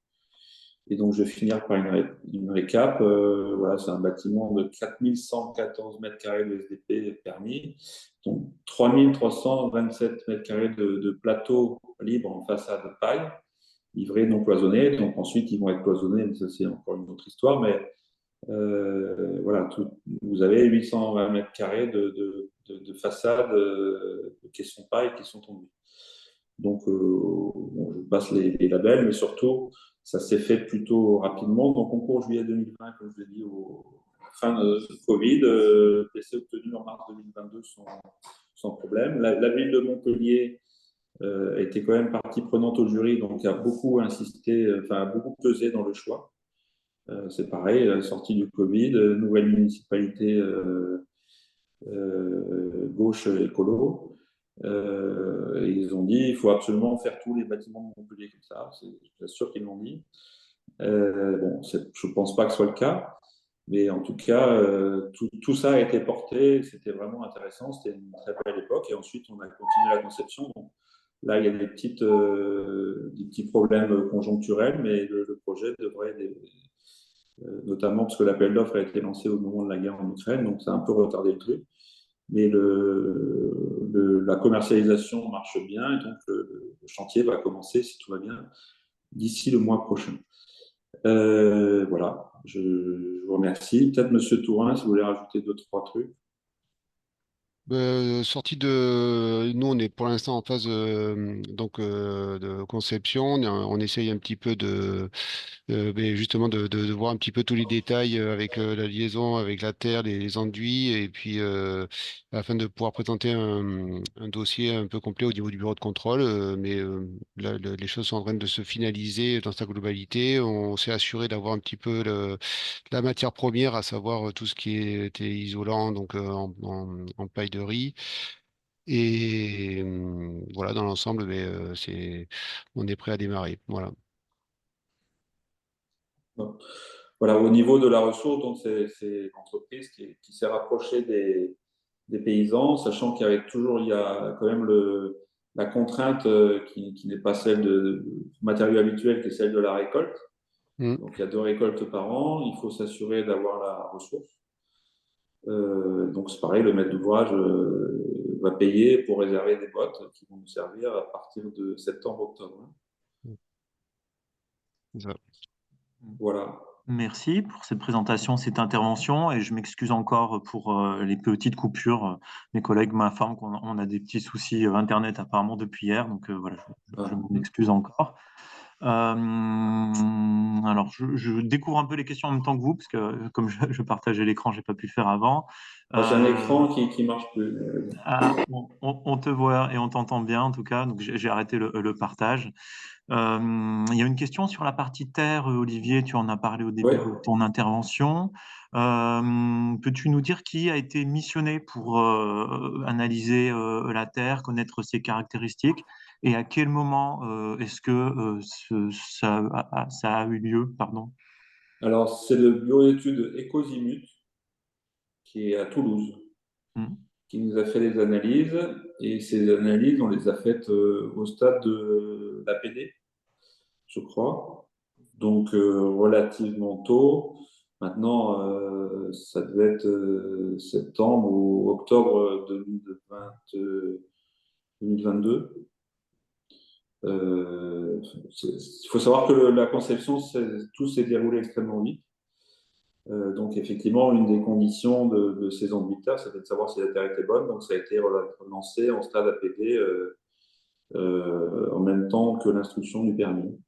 B: Et donc, je vais finir par une récap. Voilà, c'est un bâtiment de 4114 mètres carrés de SDP permis, donc 3327 mètres carrés de plateau libre en façade paille, livrés non cloisonnés. Donc, ensuite, ils vont être cloisonnés, mais ça, c'est encore une autre histoire. Mais voilà, vous avez 820 mètres carrés de façade qui sont paille, qui sont tondues. Donc, bon, je passe les labels, mais surtout, ça s'est fait plutôt rapidement. Donc, en cours juillet 2020, comme je l'ai dit, fin de Covid, PC obtenu en mars 2022 sans problème. La ville de Montpellier était quand même partie prenante au jury, donc a beaucoup insisté, enfin, a beaucoup pesé dans le choix. C'est pareil, sortie du Covid, nouvelle municipalité gauche écolo. Ils ont dit il faut absolument faire tous les bâtiments de Montpellier comme ça. Je suis sûr qu'ils l'ont dit. Bon, je ne pense pas que ce soit le cas, mais en tout cas, tout ça a été porté. C'était vraiment intéressant. C'était une très belle époque. Et ensuite, on a continué la conception. Donc, là, il y a des petits problèmes conjoncturels, mais le projet devrait, notamment parce que l'appel d'offres a été lancé au moment de la guerre en Ukraine, donc ça a un peu retardé le truc. Mais la commercialisation marche bien et donc le chantier va commencer, si tout va bien, d'ici le mois prochain. Voilà, je vous remercie. Peut-être Monsieur Tourin, si vous voulez rajouter deux, trois trucs.
C: Sortie de, nous on est pour l'instant en phase de conception. On essaye un petit peu mais justement de voir un petit peu tous les détails avec la liaison avec la terre, les enduits, et puis afin de pouvoir présenter un dossier un peu complet au niveau du bureau de contrôle. Mais là, les choses sont en train de se finaliser dans sa globalité. On s'est assuré d'avoir un petit peu la matière première, à savoir tout ce qui était isolant, donc en paille de riz. Et voilà, dans l'ensemble, on est prêt à démarrer. Voilà.
B: Bon. Voilà, au niveau de la ressource, donc c'est une entreprise qui s'est rapprochée des paysans, sachant il y a quand même la contrainte qui n'est pas celle du matériau habituel, qui est celle de la récolte.
C: Mm.
B: Donc, il y a 2 récoltes par an. Il faut s'assurer d'avoir la ressource. Donc, c'est pareil, le maître d'ouvrage va payer pour réserver des bottes qui vont nous servir à partir de septembre-octobre.
C: C'est ça.
B: Voilà.
A: Merci pour cette présentation, cette intervention, et je m'excuse encore pour les petites coupures. Mes collègues m'informent qu'on a des petits soucis Internet apparemment depuis hier, donc voilà, je
B: Ah.
A: m'en excuse encore. Alors, je découvre un peu les questions en même temps que vous, parce que comme je partageais l'écran, j'ai pas pu le faire avant.
B: Moi, j'ai un écran qui marche plus.
A: On te voit et on t'entend bien en tout cas, donc j'ai arrêté le partage. Il y a une question sur la partie terre, Olivier, tu en as parlé au début
B: Ouais.
A: de ton intervention. Peux-tu nous dire qui a été missionné pour analyser la terre, connaître ses caractéristiques, et à quel moment est-ce que ça a eu lieu, pardon?
B: Alors, c'est le bureau d'études Ecozimut qui est à Toulouse,
A: Hmm.
B: qui nous a fait les analyses. Et ces analyses, on les a faites au stade de l'APD, je crois. Donc, relativement tôt. Maintenant, ça devait être septembre ou octobre 2022. Il faut savoir que la conception, tout s'est déroulé extrêmement vite. Donc, effectivement, une des conditions de ces ambiteurs, c'était de savoir si la terre était bonne. Donc, ça a été lancé en stade APD en même temps que l'instruction du permis.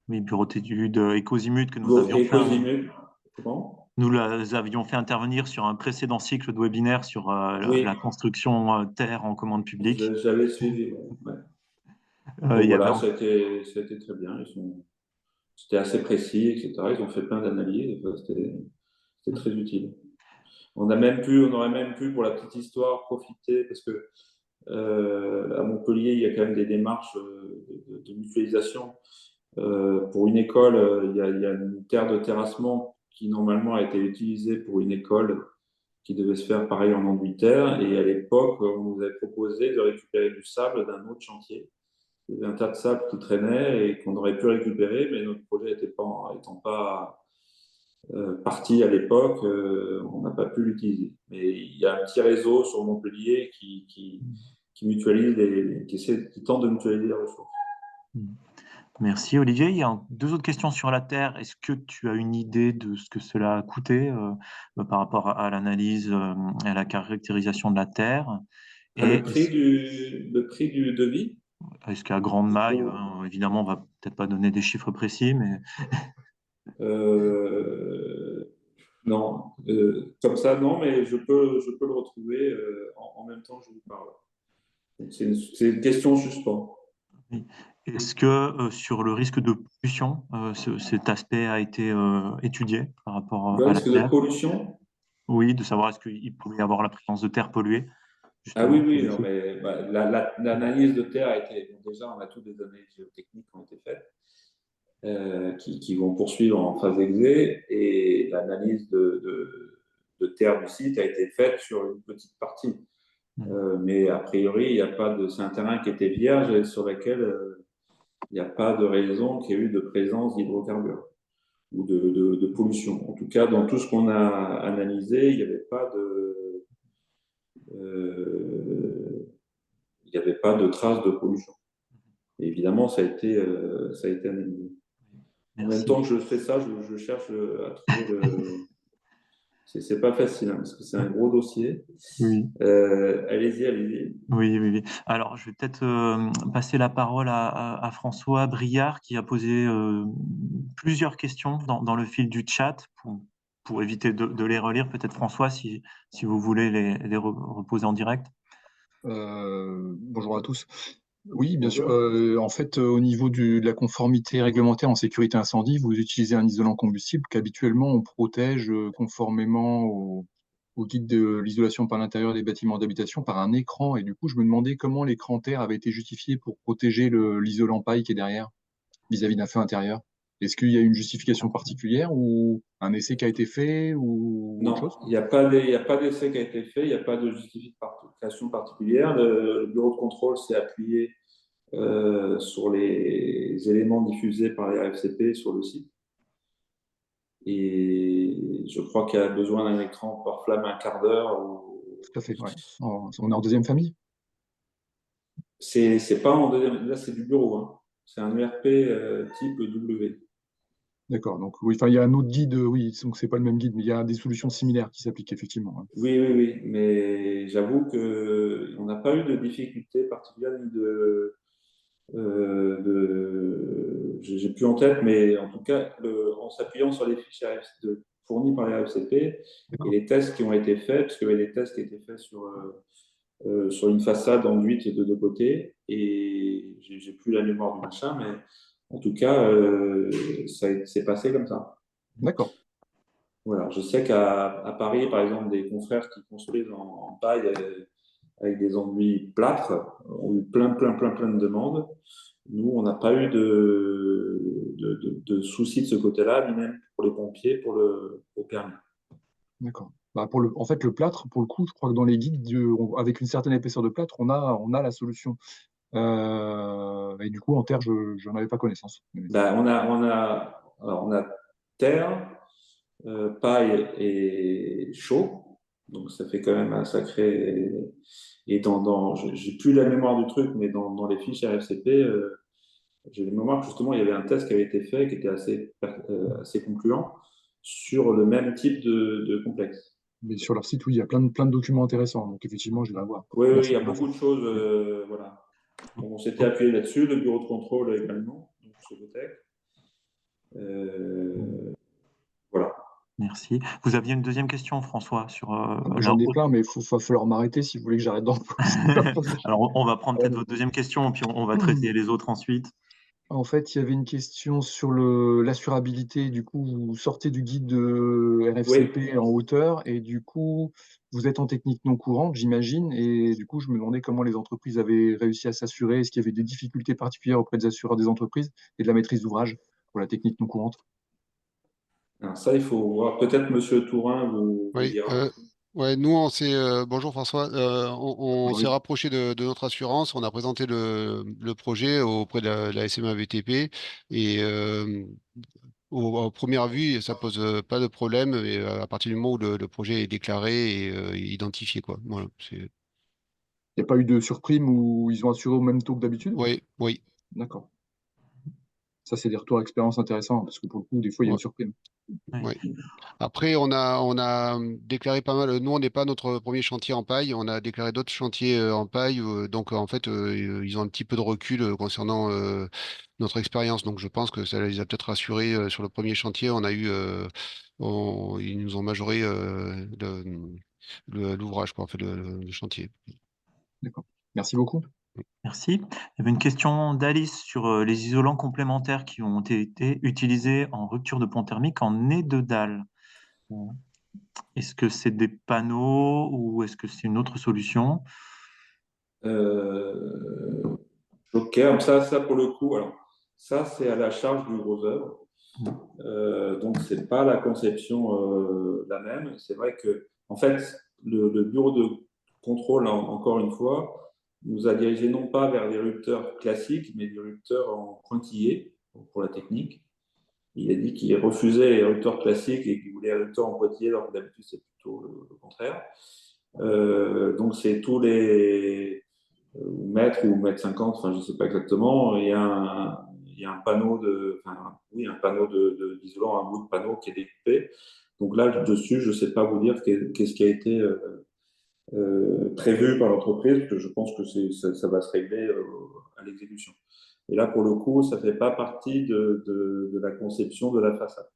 A: Oui, bureau d'études Ecozimut que nous
B: Donc,
A: avions fait.
B: Ecozimut, comment?
A: Nous avions fait intervenir sur un précédent cycle de webinaire sur
B: Oui,
A: la construction terre en commande publique.
B: j'avais suivi. Ouais. Donc
A: Il y avait
B: voilà, ça a été très bien. C'était assez précis, etc. Ils ont fait plein d'analyses. Enfin, c'était très utile. On aurait même pu, pour la petite histoire, profiter, parce que à Montpellier, il y a quand même des démarches de mutualisation. Pour une école, il y a une terre de terrassement qui normalement a été utilisée pour une école qui devait se faire pareil en enduit de terre. Et à l'époque, on nous avait proposé de récupérer du sable d'un autre chantier. Il y avait un tas de sable qui traînait et qu'on aurait pu récupérer, mais notre projet étant pas parti à l'époque, on n'a pas pu l'utiliser. Mais il y a un petit réseau sur Montpellier qui mutualise, qui tente de mutualiser les ressources.
A: Merci Olivier. Il y a deux autres questions sur la Terre. Est-ce que tu as une idée de ce que cela a coûté par rapport à l'analyse et à la caractérisation de la Terre? Et
B: Le prix du devis?
A: est-ce qu'à grande maille, évidemment, on va peut-être pas donner des chiffres précis, mais
B: Non, comme ça, non, mais je peux le retrouver en même temps que je vous parle. C'est une question en suspens.
A: oui. Est-ce que sur le risque de pollution, cet aspect a été étudié par rapport
B: Le
A: à la
B: risque de
A: Terre?
B: pollution?
A: Oui, de savoir est-ce qu'il pouvait y avoir la présence de terre polluée,
B: Ah oui,
A: justement.
B: oui, non, mais bah, l'analyse de terre a été. Bon, déjà, on a toutes des analyses géotechniques qui ont été faites, qui vont poursuivre en phase exé, et l'analyse de terre du site a été faite sur une petite partie. Mais a priori, il y a pas de. C'est un terrain qui était vierge et sur lequel il n'y a pas de raison qu'il y ait eu de présence d'hydrocarbures ou de pollution. En tout cas, dans tout ce qu'on a analysé, il n'y avait pas de traces de pollution. Et évidemment, ça a été analysé. En même
A: Merci.
B: temps que je fais ça, je cherche à trouver le. C'est pas facile, hein, parce que c'est un gros dossier.
A: Oui.
B: Allez-y, allez-y.
A: Oui, oui, oui. Alors, je vais peut-être passer la parole à François Briard qui a posé plusieurs questions dans le fil du chat pour éviter de les relire. Peut-être François, si vous voulez les reposer en direct.
D: Bonjour à tous. Oui, bien sûr.
B: Bonjour.
D: En fait, au niveau de la conformité réglementaire en sécurité incendie, vous utilisez un isolant combustible qu'habituellement on protège conformément au guide de l'isolation par l'intérieur des bâtiments d'habitation par un écran. Et du coup, je me demandais comment l'écran terre avait été justifié pour protéger l'isolant paille qui est derrière vis-à-vis d'un feu intérieur. Est-ce qu'il y a une justification particulière ou un essai qui a été fait ou autre
B: Non,
D: chose?
B: il n'y a pas d'essai qui a été fait, il n'y a pas de justification particulière. Le bureau de contrôle s'est appuyé sur les éléments diffusés par les RFCP sur le site. Et je crois qu'il y a besoin d'un écran par flamme un quart d'heure.
D: Tout à fait, ouais. On est en deuxième famille?
B: C'est pas en deuxième, là c'est du bureau, hein. C'est un ERP type W.
D: D'accord. Donc, oui, enfin, il y a un autre guide, oui, donc c'est pas le même guide, mais il y a des solutions similaires qui s'appliquent effectivement, hein.
B: Oui, oui, oui, mais j'avoue que on n'a pas eu de difficultés particulières ni j'ai plus en tête, mais en tout cas, en s'appuyant sur les fiches fournies par les RFCP et
D: D'accord.
B: les tests qui ont été faits, parce qu'il y avait des tests qui étaient faits sur une façade enduite de deux côtés, et j'ai plus la mémoire du machin, mais en tout cas, c'est passé comme ça.
D: D'accord.
B: Voilà. Je sais à Paris, par exemple, des confrères qui construisent en paille avec des enduits plâtres ont eu plein de demandes. Nous, on n'a pas eu de soucis de ce côté-là, ni même pour les pompiers, au permis.
D: D'accord. Bah, en fait, le plâtre, pour le coup, je crois que dans les guides, avec une certaine épaisseur de plâtre, on a la solution. Et du coup, en terre, je n'en avais pas connaissance.
B: Ben, on a terre, paille et chaud. Donc, ça fait quand même un sacré. Et j'ai plus la mémoire du truc, mais dans les fiches RFCP, j'ai la mémoire que justement, il y avait un test qui avait été fait qui était assez concluant sur le même type de complexe.
D: Mais sur leur site, oui, il y a plein de documents intéressants. Donc, effectivement, je vais la voir.
B: Oui, oui, il
D: Merci
B: y a
D: pour l'info.
B: beaucoup de choses. Voilà. Donc, on s'était appuyé là-dessus, le bureau de contrôle également, donc sur le tech. Voilà.
A: Merci. Vous aviez une deuxième question, François, sur la
D: J'en ai
A: haute.
D: plein, mais va falloir m'arrêter si vous voulez que j'arrête d'en poser.
A: Alors, on va prendre peut-être
D: Euh,
A: votre deuxième question, puis on va traiter les autres ensuite.
D: En fait, il y avait une question sur l'assurabilité. Du coup, vous sortez du guide de
B: Oui.
D: RFCP en hauteur et du coup, vous êtes en technique non courante, j'imagine. Et du coup, je me demandais comment les entreprises avaient réussi à s'assurer. Est-ce qu'il y avait des difficultés particulières auprès des assureurs des entreprises et de la maîtrise d'ouvrage pour la technique non courante?
B: Alors ça, il faut voir. Peut-être Monsieur Tourin vous
C: Oui,
B: dira.
C: ouais, nous bonjour François. On s'est
D: Oui,
C: rapproché de notre assurance, on a présenté le projet auprès de la SMA VTP et à première vue, ça pose pas de problème et, à partir du moment où le projet est déclaré et identifié, quoi. Voilà,
D: il n'y a pas eu de surprime où ils ont assuré au même taux que d'habitude?
C: oui, oui.
D: D'accord. Ça, c'est des retours d'expérience intéressants parce que pour le coup, des fois, il y a une
C: Ouais.
D: surprime.
A: Oui.
C: Ouais. Après, on a déclaré pas mal. Nous, on n'est pas notre premier chantier en paille. On a déclaré d'autres chantiers en paille. Donc, en fait, ils ont un petit peu de recul concernant notre expérience. Donc, je pense que ça les a peut-être rassurés sur le premier chantier. Ils nous ont majoré l'ouvrage, quoi, en fait, le chantier.
D: D'accord. Merci beaucoup.
A: Merci. Il y avait une question d'Alice sur les isolants complémentaires qui ont été utilisés en rupture de pont thermique en nez de dalle. Est-ce que c'est des panneaux ou est-ce que c'est une autre solution?
B: Euh, ok, alors ça pour le coup, alors ça c'est à la charge du gros œuvre. Donc c'est pas la conception la même. C'est vrai que en fait le bureau de contrôle encore une fois nous a dirigé non pas vers des rupteurs classiques, mais des rupteurs en pointillés pour la technique. Il a dit qu'il refusait les rupteurs classiques et qu'il voulait les rupteurs en pointillés, alors que d'habitude c'est plutôt le contraire. Donc c'est tous les mètres ou mètre 50, enfin je ne sais pas exactement, il y a un panneau enfin, oui, un panneau d'isolant, un bout de panneau qui est découpé. Donc là, dessus, je ne sais pas vous dire qu'est-ce qui a été prévu par l'entreprise, parce que je pense que ça va se régler à l'exécution. Et là, pour le coup, ça ne fait pas partie de la conception de la façade.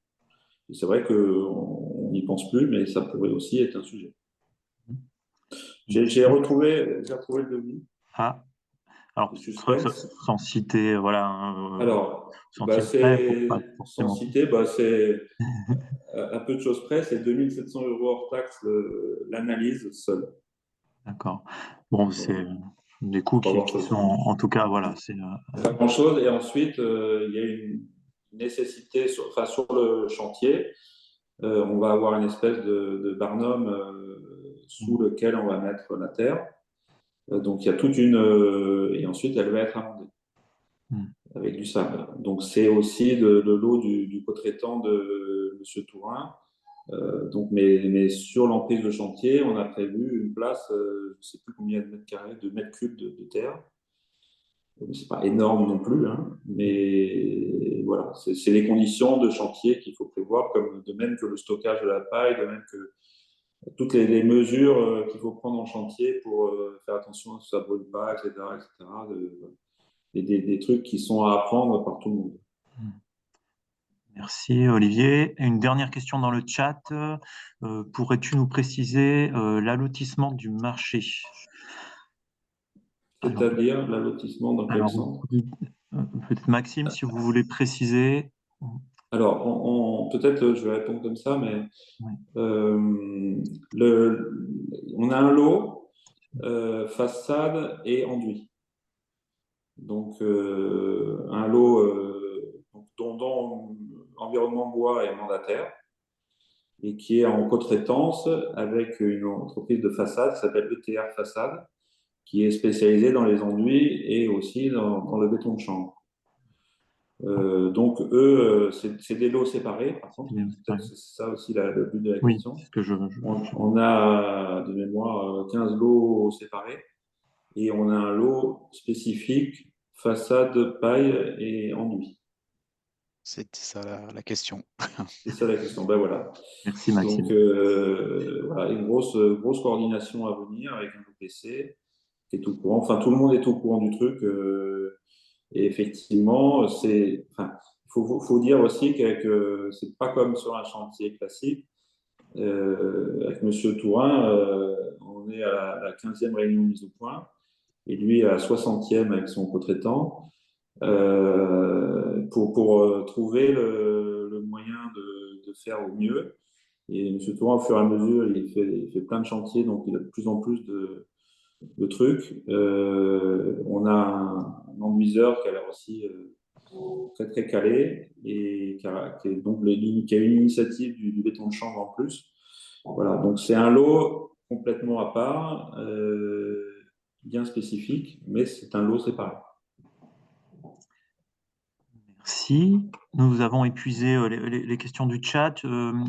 B: Et c'est vrai qu'on n'y pense plus, mais ça pourrait aussi être un sujet. J'ai retrouvé le devis.
A: Ah, alors,
B: Le
A: sans
B: suspense.
A: sans citer, voilà,
B: Alors, bah,
A: centime près, pour pas
B: sans
A: forcément.
B: citer, bah, c'est à peu de choses près, c'est 2700 euros hors taxe l'analyse seule.
A: D'accord. Bon, c'est
B: Voilà,
A: des coûts
B: pas
A: qui
B: grand-chose.
A: sont, en tout cas, voilà, c'est
B: Pas grand-chose. Et ensuite, il y a une nécessité, enfin, sur le chantier, on va avoir une espèce de barnum sous lequel on va mettre la terre. Donc, il y a toute une. Et ensuite, elle va être amendée
A: Mm.
B: avec du sable. Donc, c'est aussi de l'eau du co-traitant de M. Tourin. Donc, mais sur l'emprise de chantier, on a prévu une place, je ne sais plus combien de mètres carrés, de mètres cubes de terre. C'est pas énorme non plus, hein, mais voilà, c'est les conditions de chantier qu'il faut prévoir, comme de même que le stockage de la paille, de même que toutes les mesures qu'il faut prendre en chantier pour faire attention à ce que ça ne brûle pas, etc., etc. Et des trucs qui sont à apprendre par tout le monde.
A: Merci, Olivier. Une dernière question dans le chat. Pourrais-tu nous préciser l'allotissement du marché? Alors,
B: C'est-à-dire l'allotissement dans quel
A: alors,
B: sens?
A: peut-être Maxime, si vous voulez préciser.
B: Alors, peut-être je vais répondre comme ça, mais
A: Oui.
B: on a un lot façade et enduit. Donc, un lot dont environnement bois est mandataire et qui est en co-traitance avec une entreprise de façade qui s'appelle ETR Façade, qui est spécialisée dans les enduits et aussi dans le béton de chambre. Donc, eux, c'est des lots séparés, par contre. Peut-être c'est ça aussi le but de la
A: Oui,
B: question.
A: c'est ce que
B: On a de mémoire 15 lots séparés et on a un lot spécifique façade, paille et enduit.
E: C'était ça la question.
B: C'est ça la question. Ben voilà.
A: Merci,
B: Donc
A: Maxime.
B: voilà, une grosse coordination à venir avec un OPC qui est au courant. Enfin, tout le monde est au courant du truc. Et effectivement, il faut dire aussi que c'est pas comme sur un chantier classique. Avec Monsieur Tourin, on est à la 15e réunion mise au point, et lui à la 60e avec son co-traitant, pour trouver le moyen de faire au mieux. Et M. Tourin, au fur et à mesure, il fait plein de chantiers, donc il a de plus en plus de trucs. On a un enduiseur qui a l'air aussi très très calé et qui a une initiative du béton de chanvre en plus. Voilà, donc c'est un lot complètement à part, bien spécifique, mais c'est un lot séparé.
A: Merci. Nous avons épuisé les questions du chat.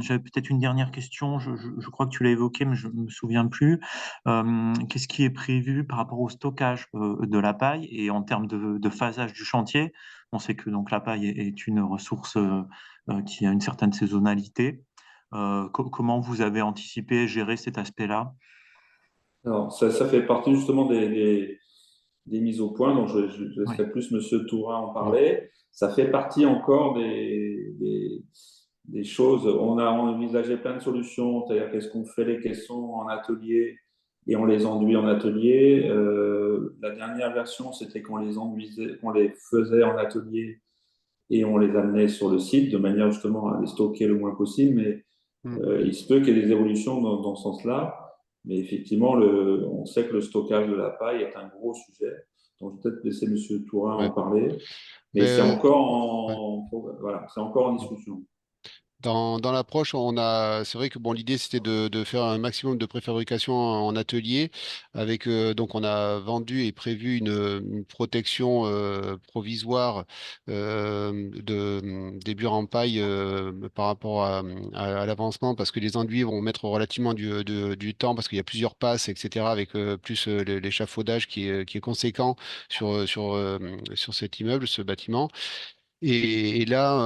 A: J'avais peut-être une dernière question. Je crois que tu l'as évoqué, mais je ne me souviens plus. Qu'est-ce qui est prévu par rapport au stockage de la paille et en termes de phasage du chantier? On sait que donc la paille est une ressource qui a une certaine saisonnalité. Comment vous avez anticipé, géré cet aspect-là?
B: Alors, ça fait partie justement des mises au point, donc je laisserai
A: Oui.
B: plus Monsieur Tourin en parler. Ça fait partie encore des choses. On a envisagé plein de solutions, c'est-à-dire qu'est-ce qu'on fait les caissons en atelier et on les enduit en atelier. La dernière version, c'était qu'on les enduisait, qu'on les faisait en atelier et on les amenait sur le site de manière justement à les stocker le moins possible. Mais il se peut qu'il y ait des évolutions dans ce sens-là. Mais effectivement, on sait que le stockage de la paille est un gros sujet. Donc, je vais peut-être laisser M. Tourin en
C: Ouais.
B: parler. Mais c'est
C: Ben, ouais.
B: encore voilà, c'est encore en discussion.
C: Dans l'approche, c'est vrai que bon, l'idée c'était de faire un maximum de préfabrication en atelier avec donc on a vendu et prévu une protection provisoire des murs en paille par rapport à l'avancement parce que les enduits vont mettre relativement du temps parce qu'il y a plusieurs passes, etc. avec plus l'échafaudage qui est conséquent sur cet immeuble, ce bâtiment. Et là,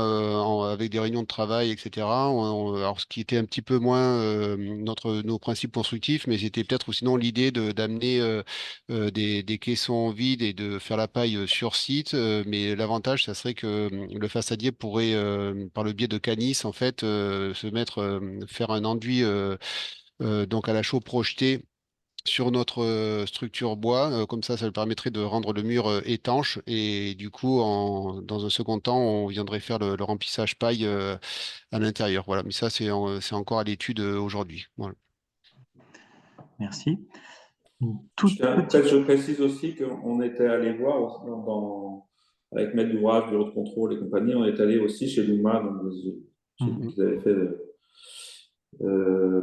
C: avec des réunions de travail, etc., alors ce qui était un petit peu moins nos principes constructifs, mais c'était peut-être ou sinon l'idée d'amener des caissons vides et de faire la paille sur site. Mais l'avantage, ça serait que le façadier pourrait, par le biais de Canis, en fait, faire un enduit donc à la chaux projeté sur notre structure bois. Comme ça le permettrait de rendre le mur étanche. Et du coup, dans un second temps, on viendrait faire le remplissage paille à l'intérieur. Voilà. Mais ça, c'est encore à l'étude aujourd'hui. Voilà.
A: Merci. Une toute petite.
B: Peut-être je précise aussi qu'on était allé voir avec maître d'ouvrage, bureau de contrôle et compagnie, on est allé aussi chez Luma, donc j'ai vu qu'ils avaient fait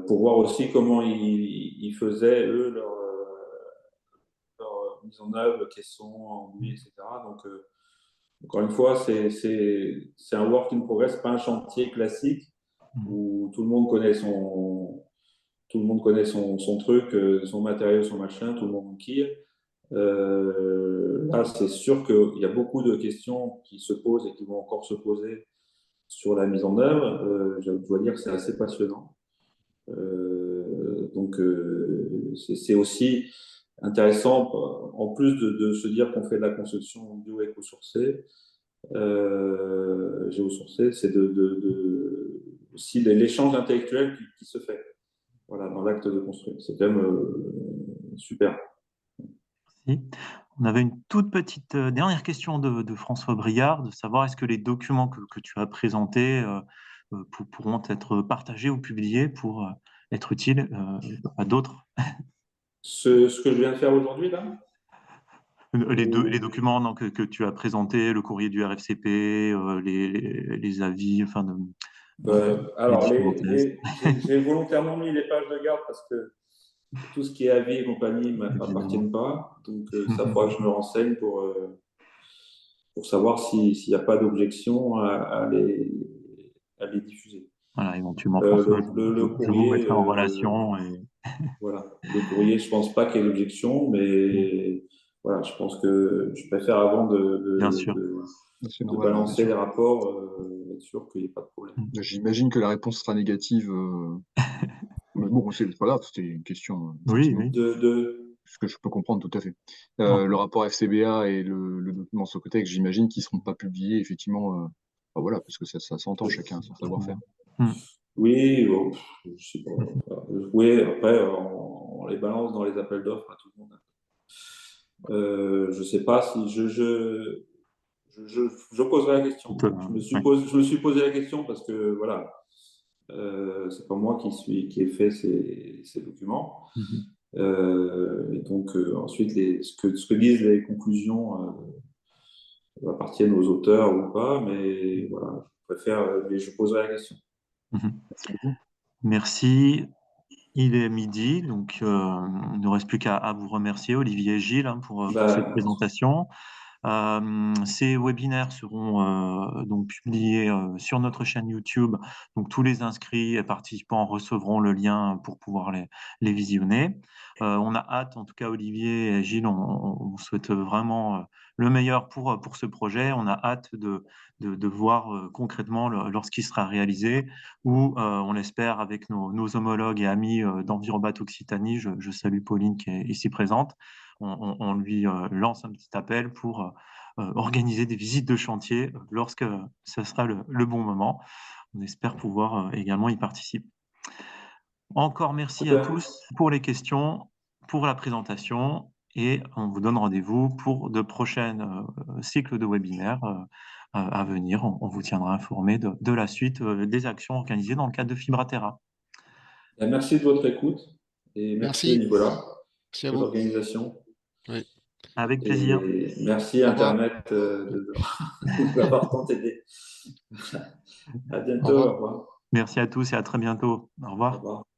B: pour voir aussi comment ils faisaient, eux, leur mise en œuvre, caisson, enduit, etc. Donc, encore une fois, c'est un work in progress, pas un chantier classique où tout le monde connaît son truc, son matériau, son machin, tout le monde enquille. Là, c'est sûr qu'il y a beaucoup de questions qui se posent et qui vont encore se poser sur la mise en œuvre. Je dois dire que c'est assez passionnant. Donc, c'est aussi intéressant, en plus de se dire qu'on fait de la construction bio-éco-sourcée, géosourcée, c'est aussi l'échange intellectuel qui se fait voilà, dans l'acte de construire. C'est quand même super.
A: Merci. On avait une toute petite dernière question de François Briard, de savoir est-ce que les documents que tu as présentés pourront être partagés ou publiés pour être utiles à d'autres.
B: Ce que je viens de faire aujourd'hui, là,
A: Les documents donc, que tu as présentés, le courrier du RFCP, les avis, enfin, les
B: alors,
A: différents tests.
B: j'ai volontairement mis les pages de garde parce que tout ce qui est avis et compagnie ne
A: Évidemment.
B: m'appartiennent pas. Donc, ça fera que je me renseigne pour savoir s'il n'y a pas d'objection à les diffuser.
A: Voilà, éventuellement, François,
B: Le
A: je vous
B: courrier,
A: mettrai en relation.
B: voilà. Le courrier, je pense pas qu'il y ait d'objection, mais voilà, je pense que je préfère avant
A: Bien sûr.
D: C'est
B: de
D: normal, bien
B: balancer
D: sûr.
B: les rapports, être sûr qu'il n'y ait pas de problème.
D: J'imagine que la réponse sera négative. Mais bon, c'est pas grave, c'était une question,
A: Oui,
D: effectivement.
A: oui.
D: Ce que je peux comprendre tout à fait.
A: Non.
D: Le rapport FCBA et le document Socotec, j'imagine qu'ils ne seront pas publiés, effectivement, Enfin, voilà, parce que ça s'entend chacun son savoir-faire.
B: Oui, je sais pas. Oui, après, on les balance dans les appels d'offres à tout le monde. Je sais pas si je poserai la question. Je me suis posé la question parce que voilà, c'est pas moi qui ai fait ces documents. Et donc ensuite, ce que disent les conclusions appartiennent aux auteurs ou pas, mais voilà, mais je poserai la question.
D: Merci beaucoup.
A: Merci. Il est midi, donc il ne reste plus qu'à vous remercier, Olivier et Gilles, hein, pour cette présentation. Ces webinaires seront donc publiés sur notre chaîne YouTube. Donc tous les inscrits et participants recevront le lien pour pouvoir les visionner. On a hâte, en tout cas Olivier et Gilles, on souhaite vraiment le meilleur pour ce projet. On a hâte de voir concrètement lorsqu'il sera réalisé, ou on l'espère avec nos homologues et amis d'Envirobat Occitanie. Je salue Pauline qui est ici présente. On lui lance un petit appel pour organiser des visites de chantier lorsque ce sera le bon moment. On espère pouvoir également y participer. Encore merci à tous pour les questions, pour la présentation, et on vous donne rendez-vous pour de prochains cycles de webinaires à venir. On vous tiendra informé de la suite des actions organisées dans le cadre de Fibraterra.
B: Merci de votre écoute et merci Nicolas
C: pour
B: l'organisation.
C: Oui.
A: Avec plaisir.
B: Et merci Internet de nous avoir tant aidé. À bientôt. Au revoir.
A: Merci à tous et à très bientôt. Au revoir.
B: Au revoir.